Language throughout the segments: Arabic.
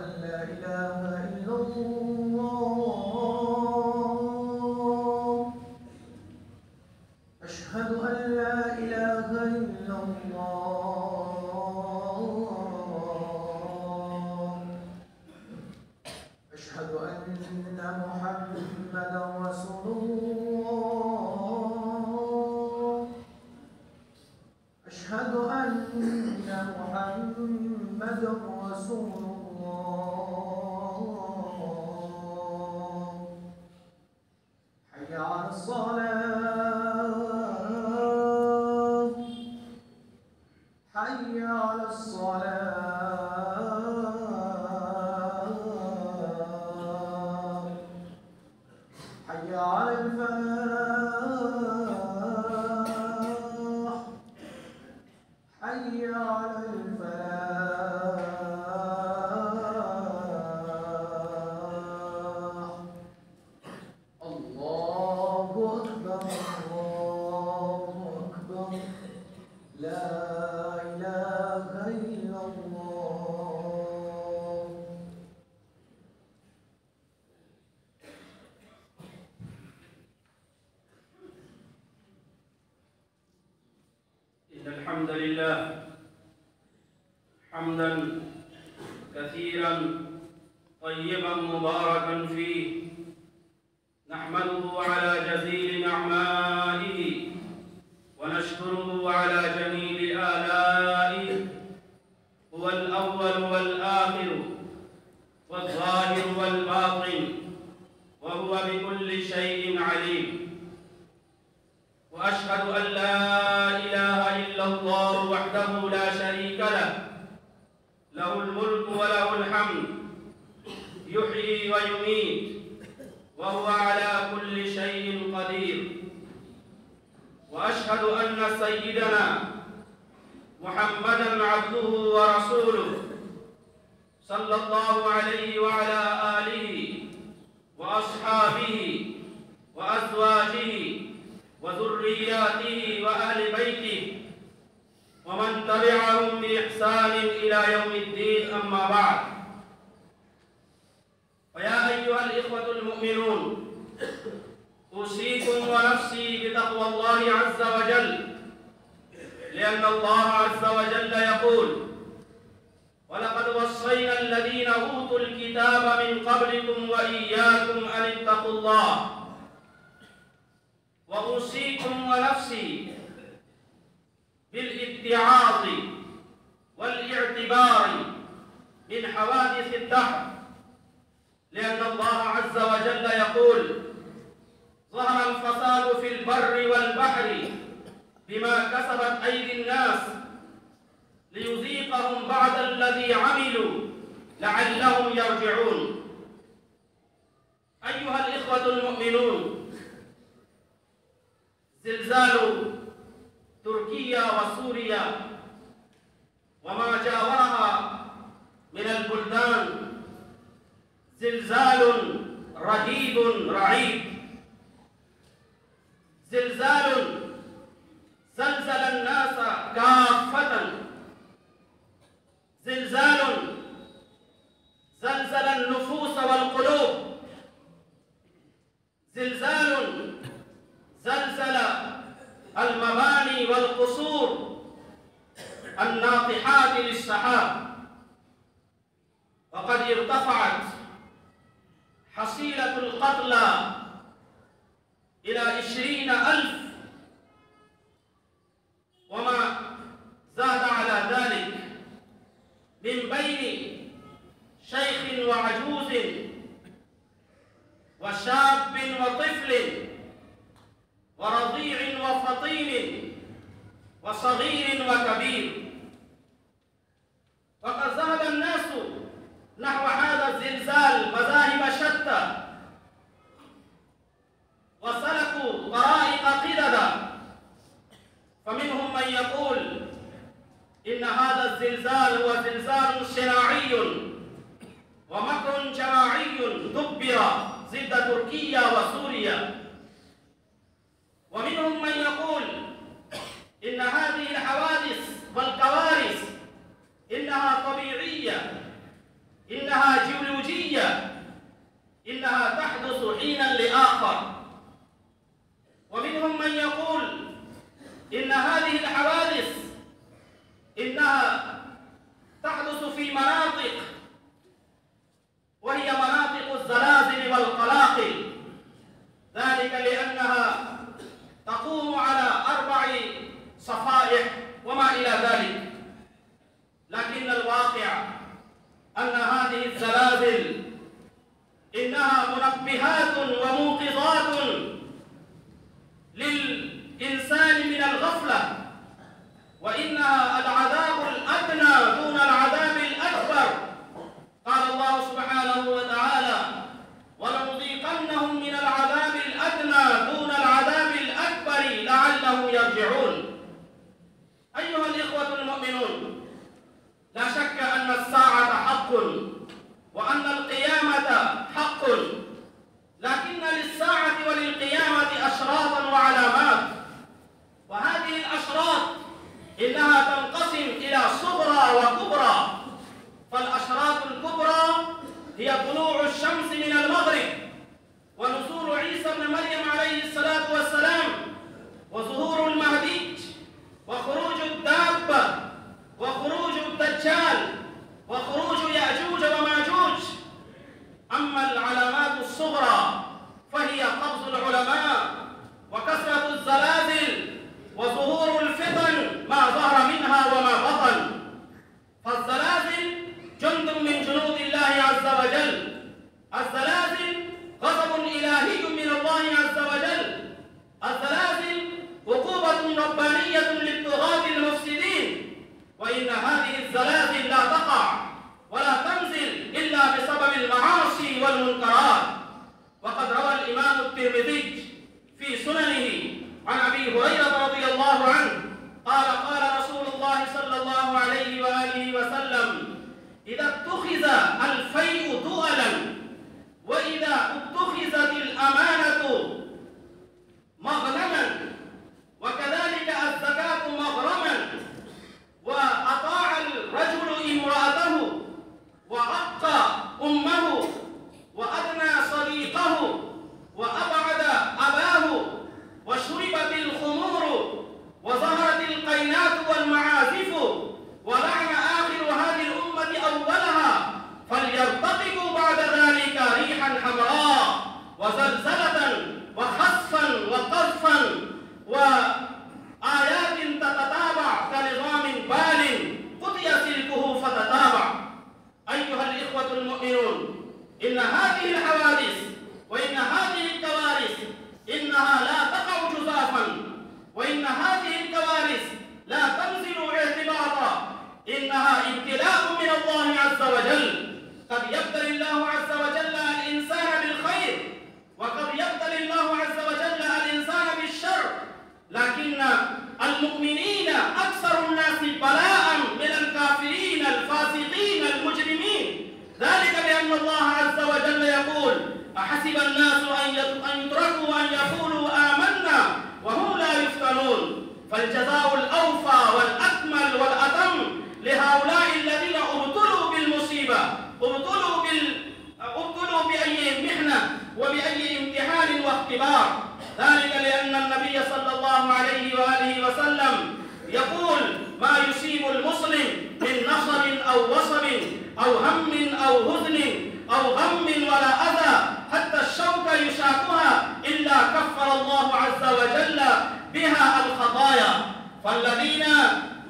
لا إله إلا الله أشهد أن لا إله إلا الله أشهد أن محمدا رسول الله أشهد أن محمدا رسول الله حي على الصلاة حي على الصلاة حي على الفلاح حي على الفلاح الله أكبر الله أكبر لا إله إلا الله. إن الحمد لله حمدا كثيرا طيبا مباركا فيه نحمده على جزيل نعمائه ونشكره على جميل آلائه هو الأول والآخر والظاهر والباطن وهو بكل شيء عليم وأشهد أن لا إله إلا الله وحده لا شريك له له الملك وله الحمد يحيي ويميت وهو على كل شيء قدير وأشهد أن سيدنا محمدًا عبده ورسوله صلى الله عليه وعلى آله وأصحابه وأزواجه وذرياته وأهل بيته ومن تبعهم بإحسان إلى يوم الدين أما بعد فيا أيها الإخوة المؤمنون أوصيكم ونفسي بتقوى الله عز وجل لأن الله عز وجل يقول ولقد وصينا الذين أوتوا الكتاب من قبلكم وإياكم أن اتقوا الله وأوصيكم ونفسي بالاتعاظ والاعتبار من حوادث الدهر لأن الله عز وجل يقول ظهر الفساد في البر والبحر بما كسبت أيدي الناس ليذيقهم بعض الذي عملوا لعلهم يرجعون. أيها الإخوة المؤمنون زلزال تركيا وسوريا وما جاورها من البلدان زلزال رهيب رعيب زلزال زلزل الناس كافة زلزال زلزل النفوس والقلوب زلزال زلزل المباني والقصور الناطحات للسحاب وقد ارتفعت حصيلة القتلى إلى 20,000 وما زاد على ذلك من بين شيخ وعجوز وشاب وطفل ورضيع وفطيم وصغير وكبير وقد ذهب الناس نحو هذا الزلزال مذاهب شتى وسلكوا طرائق قددا فمنهم من يقول إن هذا الزلزال هو زلزال صناعي ومكر جماعي دبر ضد تركيا وسوريا ومنهم من يقول إن هذه الحوادث والكوارث إنها طبيعية إنها إن هذه الحوادث إنها تحدث في مناطق، وهي مناطق الزلازل والقلاقل، ذلك لأنها تقوم على 4 صفائح وما إلى ذلك. لكن الواقع أن هذه الزلازل إنها منبهات وموقظات للإنسان من الغفلة، وإنها العذاب الأدنى دون العذاب الأكبر. قال الله سبحانه وتعالى: ولنذيقنهم من العذاب الأدنى دون العذاب الأكبر لعلهم يرجعون. أيها الإخوة المؤمنون، لا شك أن الساعة حق وأن القيامة حق، لكن للساعة وللقيامة أشراطا وعلامات، وهذه الأشراط إنها تنقسم إلى صغرى وكبرى. فالأشراط الكبرى هي طلوع الشمس من المغرب، ونزول عيسى ابن مريم عليه الصلاة والسلام، وظهور المهدي، وخروج الدابة، وخروج الدجال، وخروج يأجوج وماجوج. أما العلامات الصغرى فهي قبض العلماء، وكثرة الزلازل، وظهور الفتن ما ظهر منها وما بطن. فالزلازل جند من جنود الله عز وجل. الزلازل غضب إلهي من الله عز وجل. الزلازل عقوبة ربانية للطغاة المفسدين. وإن هذه الزلازل لا تقع ولا تنزل إلا بسبب المعاصي والمنكرات. وقد روى الإمام الترمذي في سننه عن أبي هريرة رضي الله عنه قال: قال رسول الله صلى الله عليه وآله وسلم: إذا اتخذ الفيء دؤلا، وإذا اتخذت الأمانة مغنما، وكذلك الزكاة مغرما، وأطاع الرجل امرأته، وعق أمه، وأدنى صديقه، وأبعد أباه، وشربت الخمور، وظهرت القينات والمعازف، ولعن آخر هذه الأمة أولها، فليرتقبوا بعد ذلك ريحا حمراء، وزلزلة، وخسفا، وقذفا، وآيات تتتابع كنظام بال قضي سلكه فتتابع. أيها الإخوة المؤمنون، إن هذه الحوادث وإن هذه الكوارث إنها لا تقع جزافا، وإن هذه الكوارث لا تنزل اعتباطا، إنها ابتلاء من الله عز وجل. قد يبتلي الله عز وجل الإنسان بالخير، وقد يبتلي الله عز وجل الإنسان بالشر، لكن المؤمنين أكثر الناس بلاء من الكافرين الفاسقين المجرمين. ذلك لأن الله عز وجل يقول: أحسب الناس أن يتركوا أن يقولوا آمنا وهم لا يفتنون. فالجزاء الأوفى والأكمل والأتم لهؤلاء الذين ابتلوا بالمصيبة، ابتلوا بأي محنة وبأي امتحان واختبار. ذلك لأن النبي صلى الله عليه وآله وسلم يقول: ما يصيب المسلم من نصب أو وصب أو هم أو هزن أو غم ولا أذى حتى الشوكة يشاكها إلا كفر الله عز وجل بها الخطايا. فالذين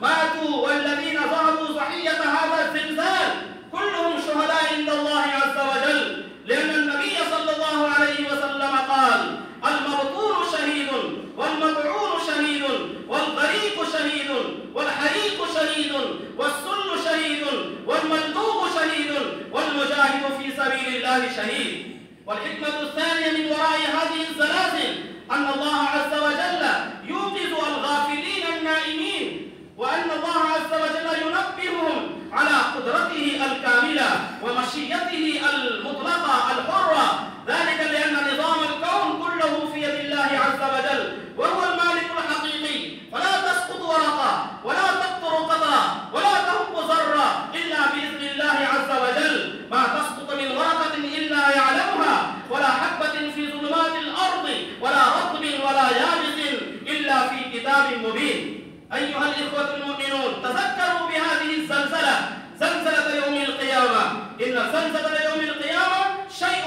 ماتوا والذين ذهبوا ضحية هذا الزلزال كلهم شهداء عند الله عز وجل، لأن النبي صلى الله عليه وسلم قال: المبطون شهيد، والمطعون شهيد، والغريق شهيد، والحريق شهيد، والسل شهيد، والملدوغ شهيد، والمجاهد في سبيل الله شهيد. والحكمة الثانية من وراء هذه الزلازل أن الله عز وجل يوقظ الغافلين النائمين، وأن الله عز وجل ينبههم على قدرته الكاملة ومشيته المطلقة الحرة. ذلك لأن نظام الكون كله في يد الله عز وجل، وهو المالك الحقيقي، فلا تسقط ورقة ولا تقطر قطرة ولا تهب ذرة إلا بإذن الله عز وجل. ما تسقط من ورقة إلا يعلمها، ولا حبة في ظلمات الأرض ولا رطب ولا يابس إلا في كتاب مبين. زلزلة يوم القيامة شيء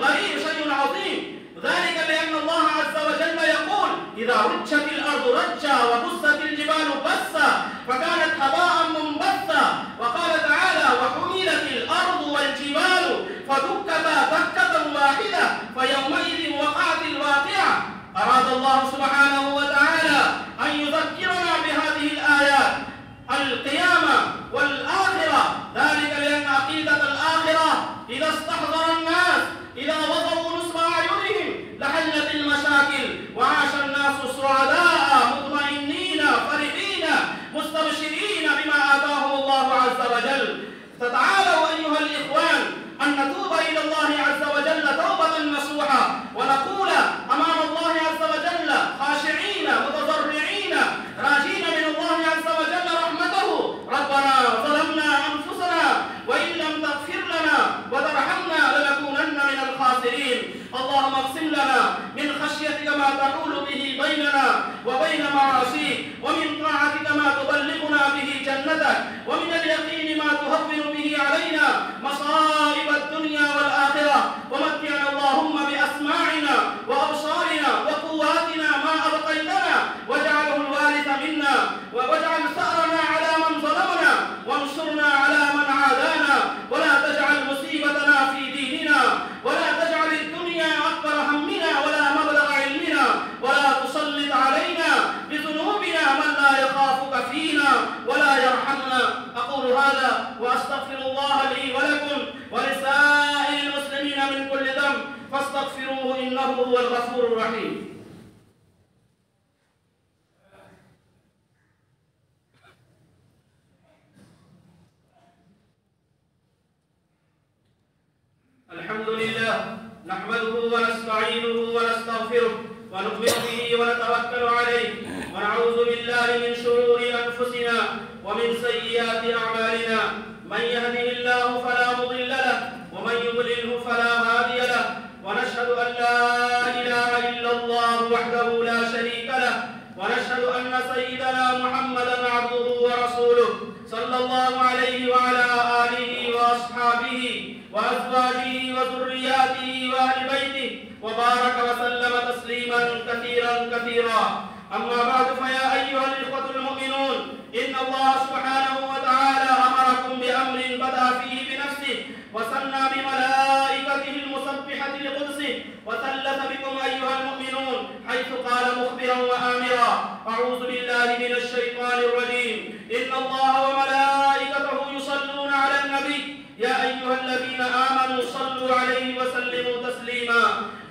غريب، شيء عظيم. ذلك لأن الله عز وجل يقول: إذا رجت الأرض رجا وبست الجبال بسا فكانت هباء منبثا. وقال تعالى: وحملت الأرض والجبال فدكتا دكة واحدة فيومئذ وقعت الواقعة. أراد الله سبحانه وتعالى أن يذكرنا بهذه الآيات القيامة والآخرة، ذلك لأن عقيدة الآخرة إذا استحضر الناس، إذا وضعوا نصب أعينهم لحلت المشاكل وعاش الناس سعداء مطمئنين فرحين مستبشرين بما آتاهم الله عز وجل. فتعالوا أيها الإخوان أن نتوب إلى الله عز وجل توبة نصوحة، ونقول أمام الله عز وجل خاشعين متضرعين راجين من الله عز وجل رحمته: ربنا ظلمنا أنفسنا وإن لم تغفر لنا وترحمنا لنكونن من الخاسرين. اللهم اقسم لنا من خشيتك ما تحول به بيننا وبين معاصيك، ومن طاعتك ما تبلغنا به جنتك، ومن اليقين ما تهون به علينا مصائب الدنيا والآخرة. ومتعنا اللهم بأسماعنا وأبصارنا وقواتنا ما أبقيتنا، واجعله الوارث منا، واجعل ثأرنا على من ظلمنا، وانصرنا على من عادانا، ولا تجعل مصيبتنا في ديننا، ولا تجعل الدنيا أكبر همنا ولا مبلغ علمنا، ولا تسلط علينا بذنوبنا من لا يخافك فينا ولا يرحمنا. أقول هذا وأستغفر الله لي ولكم ولسائر المسلمين من كل ذنب فاستغفروه إنه هو الغفور الرحيم. الحمد لله نحمده ونستعينه ونستغفره ونؤمن به ونتوكل عليه، ونعوذ بالله من شرور أنفسنا ومن سيئات أعمالنا. من يهده الله فلا مضل له ومن يضلله فلا هادي له، ونشهد أن لا إله إلا الله وحده لا شريك له، ونشهد أن سيدنا محمدا عبده ورسوله صلى الله عليه وعلى آله وأصحابه وأزواجه وذرياته وأهل بيته وبارك وسلم تسليما كثيرا كثيرا. أما بعد، فيا أيها الإخوة المؤمنون، إن الله سبحانه وتعالى أمركم بأمر بدأ فيه بنفسه وثنى بملائكته المسبحة لقدسه، وثلث بكم أيها المؤمنون حيث قال مخبرا وآمرا: أعوذ بالله من الشيطان الرجيم. إن الله وملائكته يصلون على النبي يا أيها الذين آمنوا صلوا عليه وسلموا تسليما.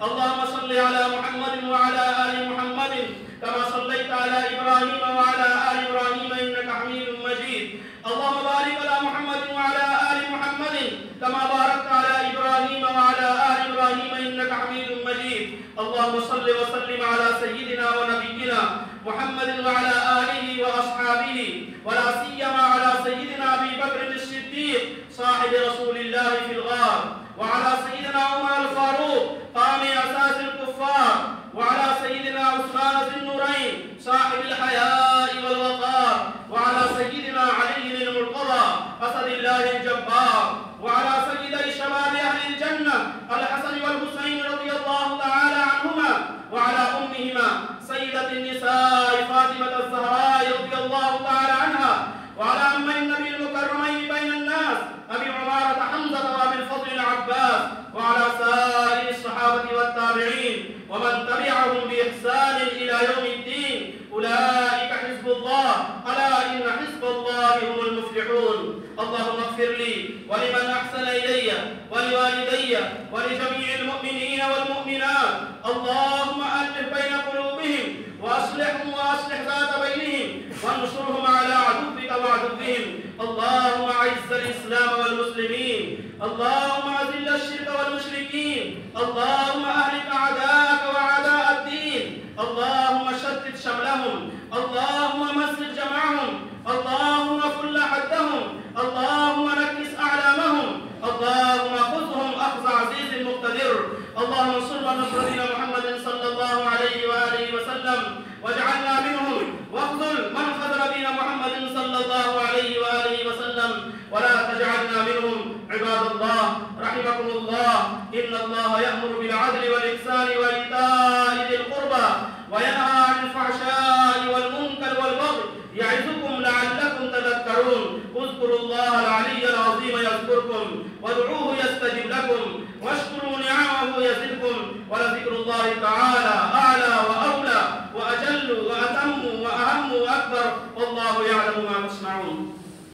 اللهم صل على محمد وعلى آل محمد كما صليت على إبراهيم وعلى آل إبراهيم إنك حميد مجيد. اللهم بارك على محمد وعلى آل محمد كما باركت على إبراهيم وعلى آل إبراهيم إنك حميد مجيد. اللهم صل وسلم على سيدنا ونبينا محمد وعلى آله وأصحابه، ولا سيما على سيدنا أبي بكر الصديق صاحب رسول الله في الغار، وعلى سيدنا عمر الفاروق قام أساس الكفار، وعلى سيدنا عثمان ذي النورين صاحب الحياء والوقار، وعلى سيدنا علي المرتضى أسد الله الجبار، وعلى سيدي شباب أهل الجنة الحسن والحسين رضي الله تعالى عنهما، وعلى أمهما سيدة النساء فاطمة الزهراء رضي الله تعالى عنها، وعلى أم النبي المكرمين بين الناس أبي عمارة حمزة وأبي الفضل العباس، وعلى سائر الصحابة والتابعين ومن تبعهم بإحسان إلى يوم الدين. أولئك حزب الله، ألا إن حزب الله هم المفلحون. اللهم اغفر لي ولمن أحسن إلي ولوالدي ولجميع المؤمنين والمؤمنات. اللهم ألف بين قلوبهم وأصلحهم وأصلح ذات بينهم، وانصرهم على عدوك وعدوهم. اللهم أعز الإسلام والمسلمين، اللهم أذل الشرك والمشركين، اللهم أهلك أعداءك وأعداء الدين، اللهم شتت شملهم، اللهم مزق جمعهم، اللهم كل حدهم، اللهم نكس أعلامهم، اللهم خذهم أخذ عزيز مقتدر. اللهم انصر من نصر دين محمد صلى الله عليه وآله وسلم واجعلنا منهم، واخذل من خذل دين محمد صلى الله عليه وآله وسلم ولا تجعلنا منهم. عباد الله رحمكم الله، إن الله يأمر بالعدل والإحسان وإيتاء ذي القربى وينهى عن الفحشاء والمنكر والبغي يعظكم لعلكم تذكرون. اذكروا الله العلي العظيم يذكركم وادعوه يستجب لكم واشكروا نعمه يزدكم ولذكر الله تعالى